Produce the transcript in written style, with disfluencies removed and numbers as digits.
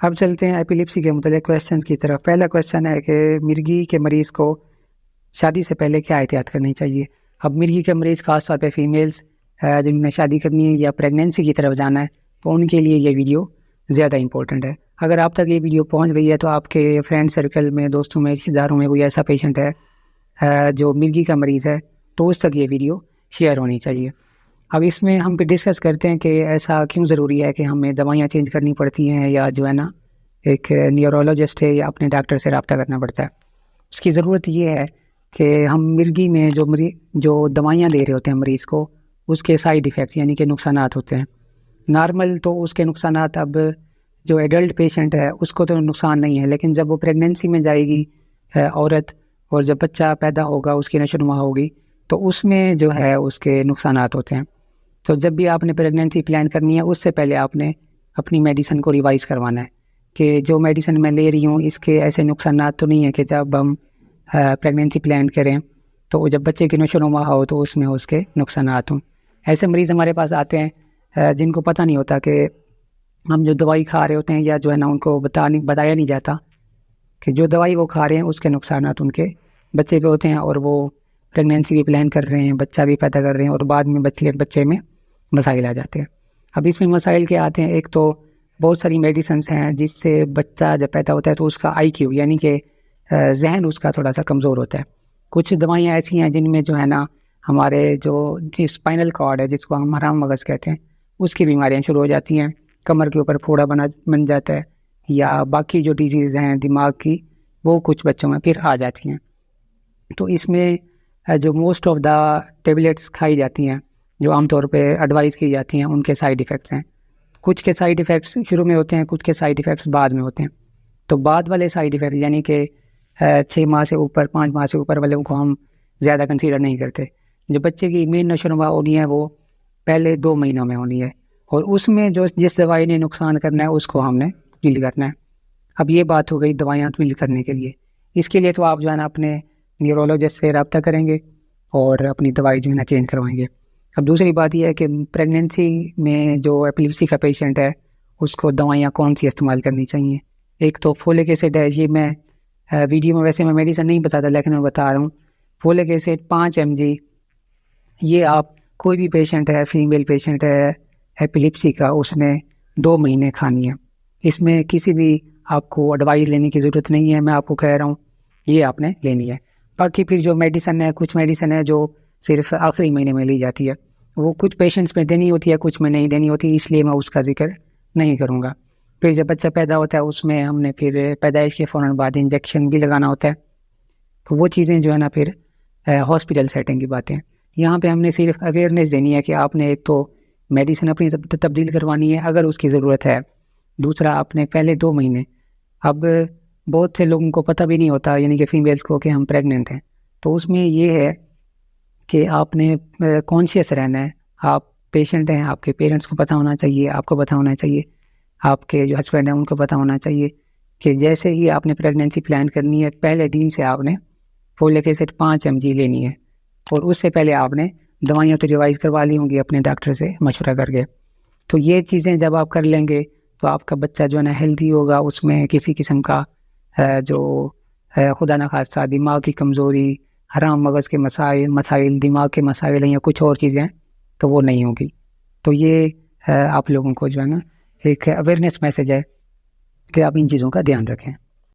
اب چلتے ہیں ایپیلیپسی کے متعلق کویشچنز کی طرف۔ پہلا کویشچن ہے کہ مرگی کے مریض کو شادی سے پہلے کیا احتیاط کرنی چاہیے؟ اب مرگی کے مریض خاص طور پہ فیمیلز جن نے شادی کرنی ہے یا پریگنینسی کی طرف جانا ہے تو ان کے لیے یہ ویڈیو زیادہ امپورٹنٹ ہے۔ اگر آپ تک یہ ویڈیو پہنچ گئی ہے تو آپ کے فرینڈ سرکل میں، دوستوں میں، رشتہ داروں میں کوئی ایسا پیشنٹ ہے جو مرگی کا مریض ہے تو اس تک یہ ویڈیو شیئر ہونی چاہیے۔ اب اس میں ہم پہ ڈسکس کرتے ہیں کہ ایسا کیوں ضروری ہے کہ ہمیں دوائیاں چینج کرنی پڑتی ہیں، یا جو ہے نا ایک نیورولوجسٹ ہے یا اپنے ڈاکٹر سے رابطہ کرنا پڑتا ہے۔ اس کی ضرورت یہ ہے کہ ہم مرگی میں جو دوائیاں دے رہے ہوتے ہیں مریض کو، اس کے سائیڈ ایفیکٹس یعنی کہ نقصانات ہوتے ہیں۔ نارمل تو اس کے نقصانات، اب جو ایڈلٹ پیشنٹ ہے اس کو تو نقصان نہیں ہے، لیکن جب وہ پریگنینسی میں جائے گی عورت اور جب بچہ پیدا ہوگا، اس کی نشو و نما ہوگی، تو اس میں جو ہے اس کے نقصانات ہوتے ہیں۔ تو جب بھی آپ نے پریگنینسی پلان کرنی ہے اس سے پہلے آپ نے اپنی میڈیسن کو ریوائز کروانا ہے کہ جو میڈیسن میں لے رہی ہوں اس کے ایسے نقصانات تو نہیں ہیں کہ جب ہم پریگنینسی پلان کریں تو جب بچے کی نشو و نما ہو تو اس میں اس کے نقصانات ہوں۔ ایسے مریض ہمارے پاس آتے ہیں جن کو پتہ نہیں ہوتا کہ ہم جو دوائی کھا رہے ہوتے ہیں، یا جو ہے نا ان کو بتایا نہیں جاتا کہ جو دوائی وہ کھا رہے ہیں اس کے نقصانات ان کے بچے پہ ہوتے ہیں، اور وہ پریگنینسی بھی پلان کر رہے ہیں، بچہ بھی پیدا کر رہے ہیں، اور بعد میں بچے میں مسائل آ جاتے ہیں۔ اب اس میں مسائل کیا آتے ہیں؟ ایک تو بہت ساری میڈیسنس ہیں جس سے بچہ جب پیدا ہوتا ہے تو اس کا آئی کیو یعنی کہ ذہن اس کا تھوڑا سا کمزور ہوتا ہے۔ کچھ دوائیاں ایسی ہیں جن میں جو ہے نا ہمارے جو اسپائنل کارڈ ہے، جس کو ہم حرام مغز کہتے ہیں، اس کی بیماریاں شروع ہو جاتی ہیں، کمر کے اوپر پھوڑا بن جاتا ہے، یا باقی جو ڈیزیز ہیں دماغ کی وہ کچھ بچوں میں پھر آ جاتی ہیں۔ تو اس میں جو موسٹ آف دا ٹیبلیٹس کھائی جاتی ہیں جو عام طور پہ ایڈوائز کی جاتی ہیں، ان کے سائیڈ ایفیکٹس ہیں۔ کچھ کے سائیڈ ایفیکٹس شروع میں ہوتے ہیں، کچھ کے سائیڈ ایفیکٹس بعد میں ہوتے ہیں۔ تو بعد والے سائیڈ ایفیکٹ یعنی کہ 6 ماہ سے اوپر، 5 ماہ سے اوپر والے کو ہم زیادہ کنسیڈر نہیں کرتے۔ جو بچے کی مین نشو و نما ہونی ہے وہ پہلے 2 مہینوں میں ہونی ہے، اور اس میں جس دوائی نے نقصان کرنا ہے اس کو ہم نے ڈیل کرنا ہے۔ اب یہ بات ہو گئی دوائیاں ڈیل کرنے کے لیے۔ اس کے لیے تو آپ جو ہے نا اپنے نیورولوجسٹ سے رابطہ کریں گے اور اپنی دوائی جو ہے نا چینج کروائیں گے۔ اب دوسری بات یہ ہے کہ پریگنینسی میں جو ایپیلیپسی کا پیشنٹ ہے اس کو دوائیاں کون سی استعمال کرنی چاہیے؟ ایک تو فولک ایسڈ ہے۔ یہ میں ویڈیو میں ویسے میں میڈیسن نہیں بتاتا، لیکن میں بتا رہا ہوں فولک ایسڈ 5 mg، یہ آپ کوئی بھی پیشنٹ ہے، فیمیل پیشنٹ ہے ایپیلیپسی کا، اس نے 2 مہینے کھانی ہے۔ اس میں کسی بھی آپ کو ایڈوائز لینے کی ضرورت نہیں ہے، میں آپ کو کہہ رہا ہوں یہ آپ نے لینی ہے۔ باقی پھر جو میڈیسن ہے، کچھ میڈیسن ہے جو صرف آخری مہینے میں لی جاتی ہے، وہ کچھ پیشنٹس میں دینی ہوتی ہے، کچھ میں نہیں دینی ہوتی، اس لیے میں اس کا ذکر نہیں کروں گا۔ پھر جب بچہ پیدا ہوتا ہے اس میں ہم نے پھر پیدائش کے فوراً بعد انجیکشن بھی لگانا ہوتا ہے، تو وہ چیزیں جو ہے نا پھر ہاسپٹل سیٹنگ کی باتیں۔ یہاں پہ ہم نے صرف اویئرنیس دینی ہے کہ آپ نے ایک تو میڈیسن اپنی تبدیل کروانی ہے اگر اس کی ضرورت ہے، دوسرا آپ نے پہلے 2 مہینے۔ اب بہت سے لوگوں کو پتہ بھی نہیں ہوتا، یعنی کہ فیمیلز کو، کہ ہم پریگننٹ ہیں، تو اس میں یہ ہے کہ آپ نے کانشیس رہنا ہے۔ آپ پیشنٹ ہیں، آپ کے پیرنٹس کو پتہ ہونا چاہیے، آپ کو پتہ ہونا چاہیے، آپ کے جو ہسبینڈ ہیں ان کو پتہ ہونا چاہیے کہ جیسے ہی آپ نے پریگنینسی پلان کرنی ہے پہلے دن سے آپ نے فولک ایسڈ 5 mg لینی ہے، اور اس سے پہلے آپ نے دوائیاں تو ریوائز کروا لی ہوں گی اپنے ڈاکٹر سے مشورہ کر کے۔ تو یہ چیزیں جب آپ کر لیں گے تو آپ کا بچہ جو ہے نا ہیلتھی ہوگا، اس میں کسی قسم کا جو خدا نخواستہ دماغ کی کمزوری، حرام مغز کے مسائل، دماغ کے مسائل ہیں یا کچھ اور چیزیں تو وہ نہیں ہوگی۔ تو یہ آپ لوگوں کو جو ہے نا ایک اویئرنیس میسج ہے کہ آپ ان چیزوں کا دھیان رکھیں۔